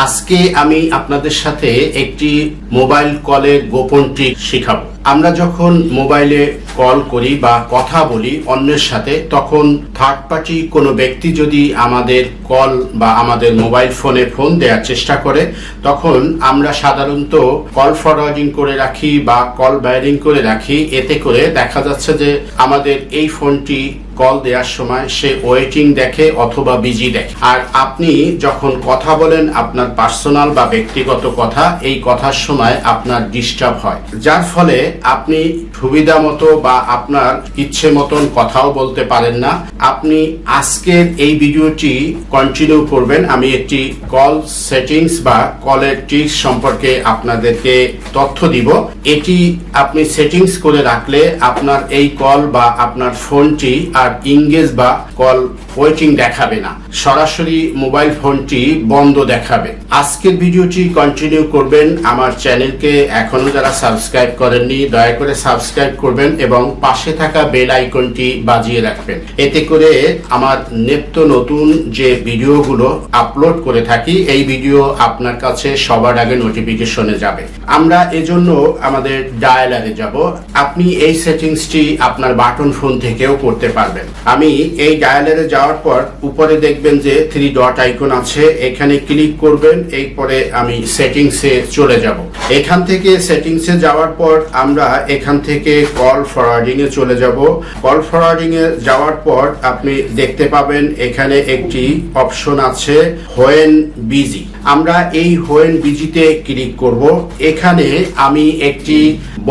আজকে আমি আপনাদের সাথে একটি মোবাইল কলের গোপন ট্রিক শেখাবো। আমরা যখন মোবাইলে কল করি বা কথা বলি অন্যের সাথে, তখন থার্ড পার্টি কোনো ব্যক্তি যদি আমাদের কল বা আমাদের মোবাইল ফোনে ফোন দেওয়ার চেষ্টা করে, তখন আমরা সাধারণত কল ফরওয়ার্ডিং করে রাখি বা কল বাইরিং করে রাখি। এতে করে দেখা যাচ্ছে যে আমাদের এই ফোনটি কল দেওয়ার সময় সে ওয়েটিং দেখে অথবা বিজি দেখে। আর আপনি যখন কথা বলেন আপনার পার্সোনাল বা ব্যক্তিগত কথা, এই কথার সময় আপনার ডিস্টার্ব হয়, যার ফলে আপনি সুবিধা মতো বা আপনার ইচ্ছে মতন কথাও বলতে পারেন না। আপনি আজকের এই ভিডিওটি কন্টিনিউ করবেন। আমি একটি কল সেটিংস বা কলের ট্রিক্স সম্পর্কে আপনাদেরকে তথ্য দিব। এটি আপনি সেটিংস করে রাখলে আপনার এই কল বা আপনার ফোনটি আর ইংগেজ বা কল ওয়েটিং দেখাবে না, সরাসরি মোবাইল ফোনটি বন্ধ দেখাবে। আজকের ভিডিওটি কন্টিনিউ করবেন। আমার চ্যানেলকে এখনো যারা সাবস্ক্রাইব করেননি, দয়া করে সাবস্ক্রাইব করবেন এবং পাশে থাকা বেল আইকনটি বাজিয়ে রাখবেন। এতে করে আমার নিত্য নতুন যে ভিডিওগুলো আপলোড করে থাকি, এই ভিডিও আপনার কাছে সবার আগে নোটিফিকেশনে যাবে। আমরা এজন্য আমাদের ডায়ালারে যাব। আপনি এই সেটিংসটি আপনার বাটন ফোন থেকেও করতে পারবেন। আমি এই ডায়ালারে যাওয়ার পর উপরে দেখবেন যে 3 ডট আইকন আছে, এখানে ক্লিক করবেন। এরপরে আমি সেটিংসে চলে যাব। এখান থেকে সেটিংসে যাওয়ার পর আমরা এখান থেকে কল ফরওয়ার্ডিং এ চলে যাব। কল ফরওয়ার্ডিং এ যাওয়ার পর আপনি দেখতে পাবেন এখানে একটি অপশন আছে হোয়েন বিজি। আমরা এই হোয়েন বিজিতে ক্লিক করব। এখানে আমি একটি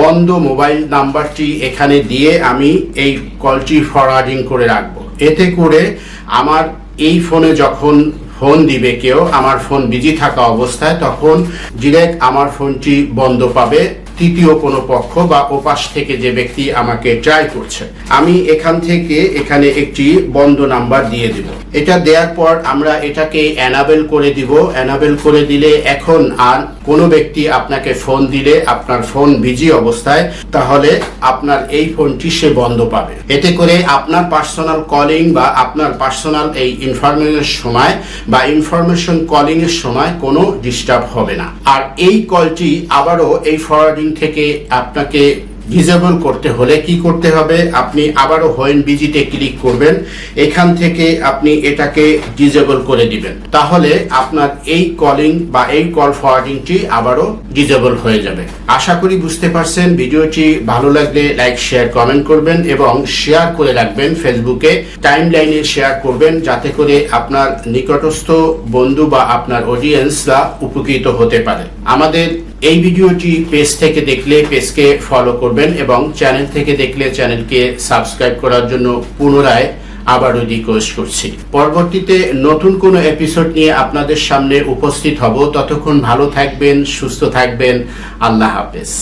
বন্ধ মোবাইল নাম্বারটি এখানে দিয়ে আমি এই কলটি ফরওয়ার্ডিং করে রাখবো। এতে করে আমার এই ফোনে যখন ফোন দিবে কেউ, আমার ফোন বিজি থাকা অবস্থায়, তখন ডিরেক্ট আমার ফোনটি বন্ধ পাবে তৃতীয় কোনো পক্ষ বা ওপাশ থেকে যে ব্যক্তি আমাকে ট্রাই করছে। আমি এখান থেকে এখানে একটি বন্ধ নাম্বার দিয়ে দিব। এটা দেওয়ার পর আমরা এটাকে এনাবেল করে দিব। এনাবেল করে দিলে এখন আর কোনো ব্যক্তি আপনাকে ফোন দিলে আপনার ফোন বিজি অবস্থায়, তাহলে আপনার এই ফোনটি সে বন্ধ পাবে। এতে করে আপনার পার্সোনাল কলিং বা আপনার পার্সোনাল এই ইনফরমেশনের সময় বা ইনফরমেশন কলিং এর সময় কোনো ডিস্টার্ব হবে না। আর এই কলটি আবারও এই ফরওয়ার্ডিং থেকে আপনাকে ডিসেবল করতে হলে কি করতে হবে, আপনি আবারও হোয়েন বিজিতে ক্লিক করবেন। এখান থেকে আপনি এটাকে ডিসেবল করে দিবেন। তাহলে আপনার এই কলিং বা এই কল ফরওয়ার্ডিংটি আবারও ডিসেবল হয়ে যাবে। আশা করি বুঝতে পারছেন। ভিডিওটি ভালো লাগলে লাইক, শেয়ার, কমেন্ট করবেন এবং শেয়ার করে রাখবেন। ফেসবুকে টাইমলাইনে শেয়ার করবেন, যাতে করে আপনার নিকটস্থ বন্ধু বা আপনার অডিয়েন্সরা উপকৃত হতে পারে। আমাদের এই ভিডিওটি পেজ থেকে দেখলে পেজকে ফলো করবেন এবং চ্যানেল থেকে দেখলে চ্যানেলকে সাবস্ক্রাইব করার জন্য পুনরায় আবারও রিকোয়েস্ট করছি। পরবর্তীতে নতুন কোনো এপিসোড নিয়ে আপনাদের সামনে উপস্থিত হব। ততক্ষণ ভালো থাকবেন, সুস্থ থাকবেন। আল্লাহ হাফেজ।